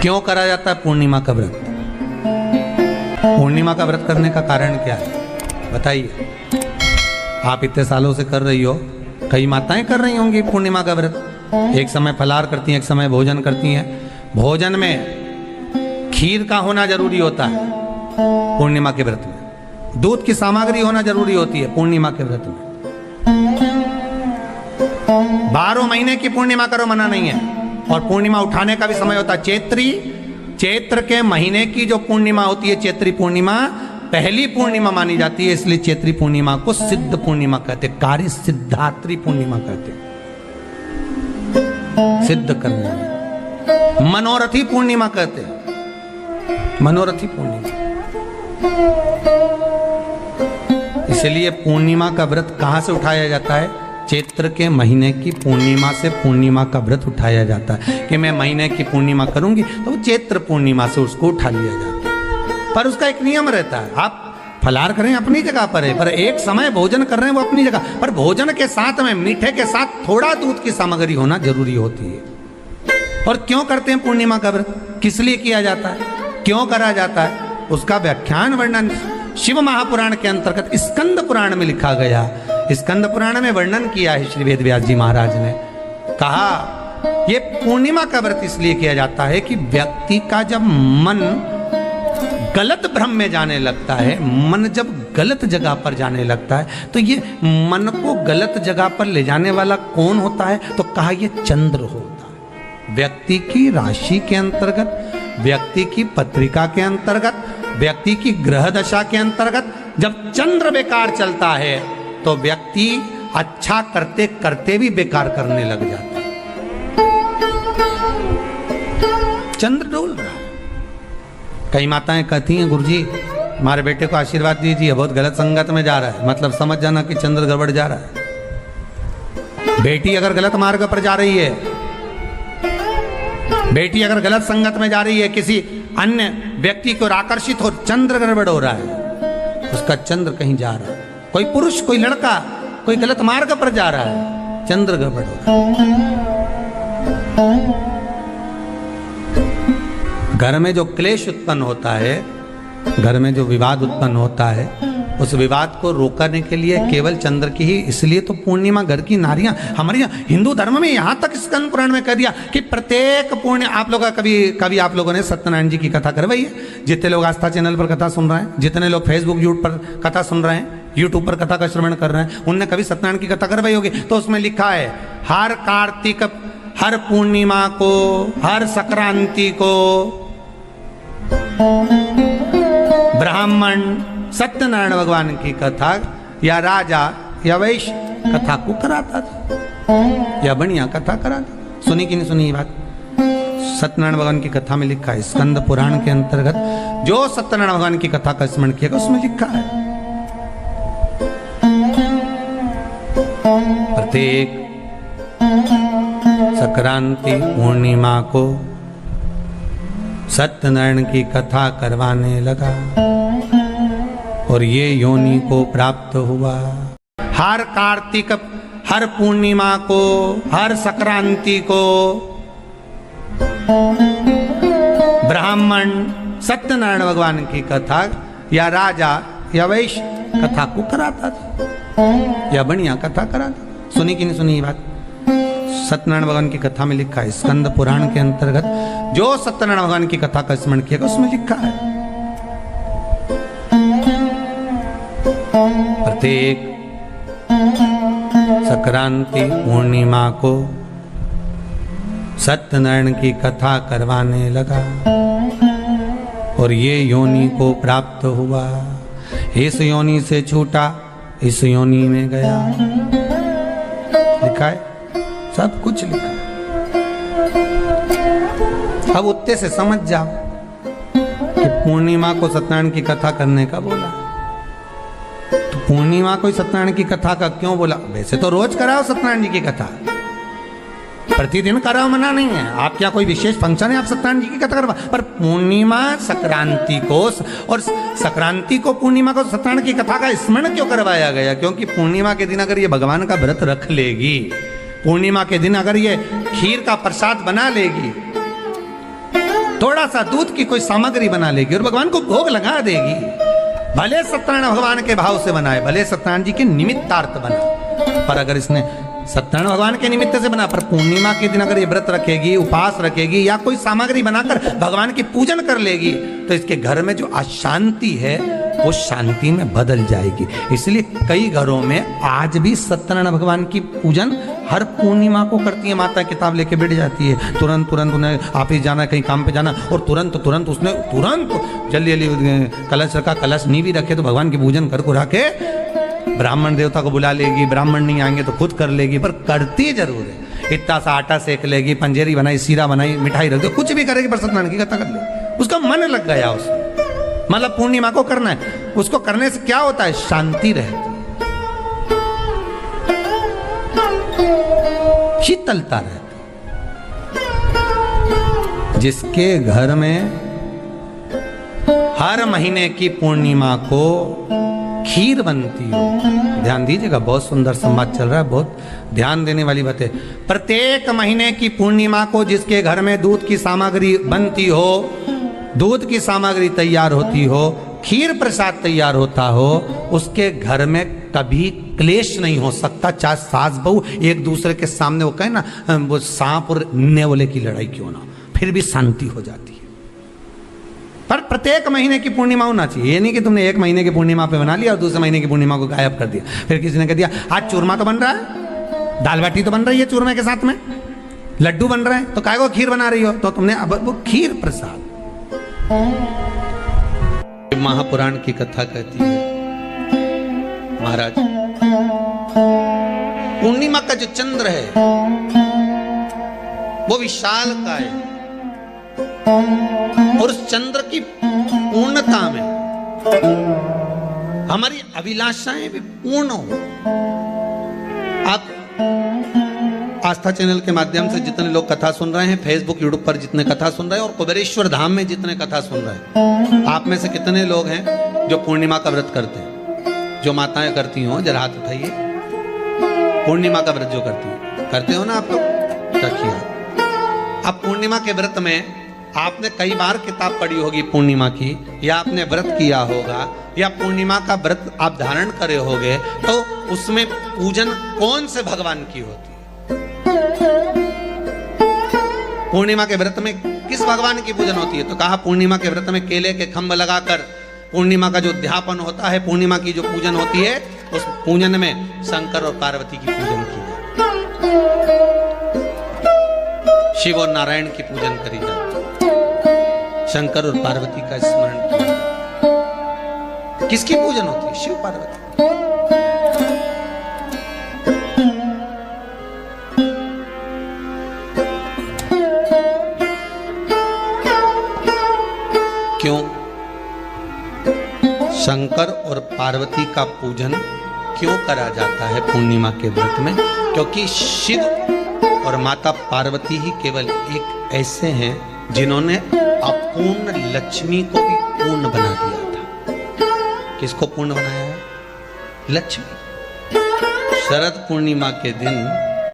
क्यों करा जाता है पूर्णिमा का व्रत? पूर्णिमा का व्रत करने का कारण क्या है बताइए? आप इतने सालों से कर रही हो, कई माताएं कर रही होंगी पूर्णिमा का व्रत। एक समय फलाहार करती हैं, एक समय भोजन करती हैं। भोजन में खीर का होना जरूरी होता है पूर्णिमा के व्रत में। दूध की सामग्री होना जरूरी होती है पूर्णिमा के व्रत में। 12 महीने की पूर्णिमा करो मना नहीं है। और पूर्णिमा उठाने का भी समय होता है चैत्र के महीने की जो पूर्णिमा होती है, चैत्री पूर्णिमा पहली पूर्णिमा मानी जाती है, इसलिए चैत्री पूर्णिमा को सिद्ध पूर्णिमा कहते, कार्य सिद्धात्री पूर्णिमा कहते। सिद्ध करने में मनोरथी पूर्णिमा कहते, मनोरथी पूर्णिमा। इसलिए पूर्णिमा का व्रत कहां से उठाया जाता है? चैत्र के महीने की पूर्णिमा से पूर्णिमा का व्रत उठाया जाता है कि मैं महीने की पूर्णिमा करूंगी तो चैत्र पूर्णिमा से उसको उठा लिया जाता है। पर उसका एक नियम रहता है, आप फलाहार करें अपनी जगह पर है, पर एक समय भोजन कर रहे हैं वो अपनी जगह पर। भोजन के साथ में मीठे के साथ थोड़ा दूध की सामग्री होना जरूरी होती है। और क्यों करते हैं पूर्णिमा का व्रत? किस लिए किया जाता है, क्यों करा जाता है? उसका व्याख्यान वर्णन शिव महापुराण के अंतर्गत स्कंद पुराण में लिखा गया। स्कंद पुराण में वर्णन किया है श्री वेद व्यास जी महाराज ने। कहा ये पूर्णिमा का व्रत इसलिए किया जाता है कि व्यक्ति का जब मन गलत भ्रम में जाने लगता है, मन जब गलत जगह पर जाने लगता है, तो ये मन को गलत जगह पर ले जाने वाला कौन होता है? तो कहा ये चंद्र होता है। व्यक्ति की राशि के अंतर्गत, व्यक्ति की पत्रिका के अंतर्गत, व्यक्ति की ग्रह दशा के अंतर्गत जब चंद्र बेकार चलता है तो व्यक्ति अच्छा करते करते भी बेकार करने लग जाता है। चंद्र डोल रहा है। कई माताएं कहती हैं गुरुजी हमारे बेटे को आशीर्वाद दीजिए, बहुत गलत संगत में जा रहा है। मतलब समझ जाना कि चंद्र गड़बड़ जा रहा है। बेटी अगर गलत मार्ग पर जा रही है, बेटी अगर गलत संगत में जा रही है, किसी अन्य व्यक्ति को आकर्षित हो, चंद्र गड़बड़ हो रहा है, उसका चंद्र कहीं जा रहा है। कोई पुरुष, कोई लड़का, कोई गलत मार्ग पर जा रहा है, चंद्र गड़बड़ हो रहा है। घर में जो क्लेश उत्पन्न होता है, घर में जो विवाद उत्पन्न होता है, उस विवाद को रोकने के लिए केवल चंद्र की ही, इसलिए तो पूर्णिमा घर की नारियां हमारे यहाँ हिंदू धर्म में यहाँ तक स्कंद पुराण में कह दिया कि प्रत्येक पूर्ण। आप लोग कभी आप लोगों ने सत्यनारायण जी की कथा करवाई है? जितने लोग आस्था चैनल पर कथा सुन रहे हैं, जितने लोग फेसबुक यूट्यूब पर कथा सुन रहे हैं, यूट्यूब पर कथा का श्रवण कर रहे हैं, उनने कभी सत्यनारायण की कथा करवाई होगी। तो उसमें लिखा है हर कार्तिक, हर पूर्णिमा को, हर संक्रांति को ब्राह्मण सत्यनारायण भगवान की कथा या राजा या वैश्य कथा को कराता था, या बढ़िया कथा कराता। सुनी कि नहीं सुनी ये बात? सत्यनारायण भगवान की कथा में लिखा है, स्कंद पुराण के अंतर्गत जो सत्यनारायण भगवान की कथा का स्मरण किया उसमें लिखा है प्रत्येक संक्रांति पूर्णिमा को सत्यनारायण की कथा करवाने लगा और ये योनि को प्राप्त हुआ। हर कार्तिक, हर पूर्णिमा को, हर संक्रांति को ब्राह्मण सत्यनारायण भगवान की कथा या राजा या वैश्य कथा को कराता था, या बढ़िया कथा कराता। सुनी कि नहीं सुनी ये बात? सत्यनारायण भगवान की कथा में लिखा है, स्कंद पुराण के अंतर्गत जो सत्यनारायण भगवान की कथा का स्मरण किया उसमें लिखा है प्रत्येक संक्रांति पूर्णिमा को सत्यनारायण की कथा करवाने लगा और ये योनि को प्राप्त हुआ। इस योनि से छूटा, इस योनि में गया। लिखा है, सब कुछ लिखा है। अब उत्ते से समझ जाओ कि पूर्णिमा को सत्यनारायण की कथा करने का बोला, तो पूर्णिमा को सत्यनारायण की कथा का क्यों बोला? वैसे तो रोज कराओ सत्यनारायण जी की कथा, प्रतिदिन कराओ, मना नहीं है। आप क्या कोई विशेष फंक्शन है आप सत्यनारायण जी की कथा करवा? पर पूर्णिमा संक्रांति को और संक्रांति को पूर्णिमा को सत्यनारायण की कथा का स्मरण क्यों करवाया गया? क्योंकि पूर्णिमा के दिन अगर ये भगवान का व्रत रख लेगी, पूर्णिमा के दिन अगर ये खीर का प्रसाद बना लेगी, तो थोड़ा सा दूध की कोई सामग्री बना लेगी और भगवान को भोग लगा देगी। भले सत्यनारायण भगवान के भाव से बनाए, भले सत्यनारायण जी के निमित्तार्थ बना, पर अगर इसने सत्यनारायण भगवान के निमित्त से बना, पर पूर्णिमा के दिन अगर ये व्रत रखेगी, उपवास रखेगी या कोई सामग्री बनाकर भगवान की पूजन कर लेगी, तो इसके घर में जो अशांति है वो शांति में बदल जाएगी। इसलिए कई घरों में आज भी सत्यनारायण भगवान की पूजन हर पूर्णिमा को करती है। माता किताब लेके बैठ जाती है, तुरंत उन्हें ऑफिस जाना, कहीं काम पे जाना, और तुरंत उसने जल्दी कलश रखा, कलश नहीं भी रखे तो भगवान की पूजन कर के ब्राह्मण देवता को बुला लेगी, ब्राह्मण नहीं आएंगे तो खुद कर लेगी, पर करती जरूर है। इतना सा आटा सेक लेगी, पंजेरी बनाई, सीरा बनाई, मिठाई रख दो, कुछ भी करेगी पर सत्यनारायण की कथा कर ले। उसका मन लग गया उसमें, मतलब पूर्णिमा को करना है। उसको करने से क्या होता है? शांति रहती, शीतलता रहती। जिसके घर में हर महीने की पूर्णिमा को खीर बनती हो, ध्यान दीजिएगा, बहुत सुंदर संवाद चल रहा है, बहुत ध्यान देने वाली बात है। प्रत्येक महीने की पूर्णिमा को जिसके घर में दूध की सामग्री बनती हो, दूध की सामग्री तैयार होती हो, खीर प्रसाद तैयार होता हो, उसके घर में कभी क्लेश नहीं हो सकता। चाहे सास बहू एक दूसरे के सामने वो कहे ना, वो सांप और नेवले की लड़ाई क्यों ना, फिर भी शांति हो जाती है। पर प्रत्येक महीने की पूर्णिमा होना चाहिए। ये नहीं कि तुमने एक महीने की पूर्णिमा पे बना लिया और दूसरे महीने की पूर्णिमा को गायब कर दिया। फिर किसी ने कह दिया आज चूरमा तो बन रहा है, दाल बाटी तो बन रही है चूरमे के साथ में, लड्डू बन रहे हैं, तो काय को खीर बना रही हो? तो तुमने अब वो खीर प्रसाद। महापुराण की कथा कहती है, महाराज पूर्णिमा का जो चंद्र है वो विशाल का है, और उस चंद्र की पूर्णता में हमारी अभिलाषाएं भी पूर्ण हो। आप आस्था चैनल के माध्यम से जितने लोग कथा सुन रहे हैं, फेसबुक यूट्यूब पर जितने कथा सुन रहे हैं, और कुबेरेश्वर धाम में जितने कथा सुन रहे हैं, आप में से कितने लोग हैं जो पूर्णिमा का व्रत करते हैं? जो माताएं करती हो जरा हाथ उठाइए। पूर्णिमा का व्रत जो करते हो ना आप लोग, रखिए। अब पूर्णिमा के व्रत में आपने कई बार किताब पढ़ी होगी पूर्णिमा की, या आपने व्रत किया होगा, या पूर्णिमा का व्रत आप धारण करे होगे, तो उसमें पूजन कौन से भगवान की होती है? पूर्णिमा के व्रत में किस भगवान की पूजन होती है? तो कहा पूर्णिमा के व्रत में केले के खंभ लगाकर पूर्णिमा का जो अध्यापन होता है, पूर्णिमा की जो पूजन होती है, उस पूजन में शंकर और पार्वती की पूजन की जाती है, शिव और नारायण की पूजन करी जाती है, शंकर और पार्वती का स्मरण किया जाता है। किसकी पूजन होती है? शिव पार्वती। क्यों शंकर और पार्वती का पूजन क्यों करा जाता है पूर्णिमा के व्रत में? क्योंकि शिव और माता पार्वती ही केवल एक ऐसे हैं जिन्होंने अपूर्ण लक्ष्मी को भी पूर्ण बना दिया था। किसको पूर्ण बनाया है? लक्ष्मी। शरद पूर्णिमा के दिन